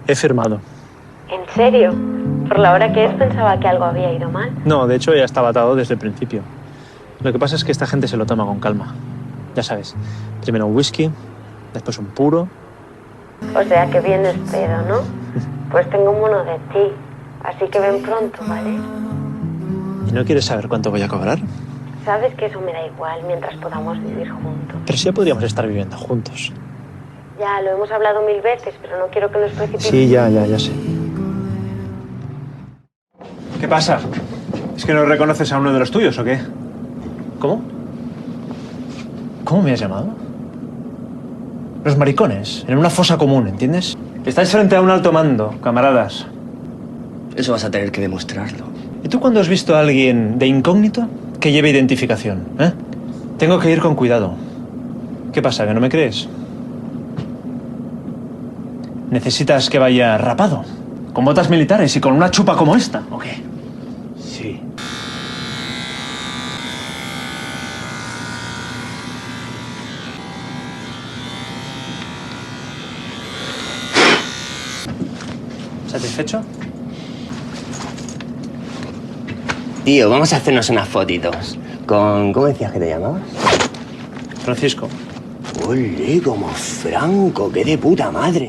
He firmado. ¿En serio? Por la hora que es pensaba que algo había ido mal. No, de hecho ya estaba atado desde el principio. Lo que pasa es que esta gente se lo toma con calma. Ya sabes, primero un whisky, después un puro. O sea que vienes pedo, ¿no? Pues tengo un mono de ti. Así que ven pronto, ¿vale? ¿Y no quieres saber cuánto voy a cobrar? Sabes que eso me da igual mientras podamos vivir juntos. Pero sí ya podríamos estar viviendo juntos. Ya, lo hemos hablado 1000 veces, pero no quiero que nos precipitemos. Sí, ya sé. ¿Qué pasa? ¿Es que no reconoces a uno de los tuyos o qué? ¿Cómo? ¿Cómo me has llamado? Los maricones, en una fosa común, ¿entiendes? Estáis frente a un alto mando, camaradas. Eso vas a tener que demostrarlo. ¿Y tú cuándo has visto a alguien de incógnito que lleve identificación? Tengo que ir con cuidado. ¿Qué pasa, que no me crees? ¿Necesitas que vaya rapado? ¿Con botas militares y con una chupa como esta? ¿O qué? Sí. ¿Satisfecho? Tío, vamos a hacernos unas fotitos. ¿Cómo decías que te llamabas? Francisco. Ole, como Franco, qué de puta madre.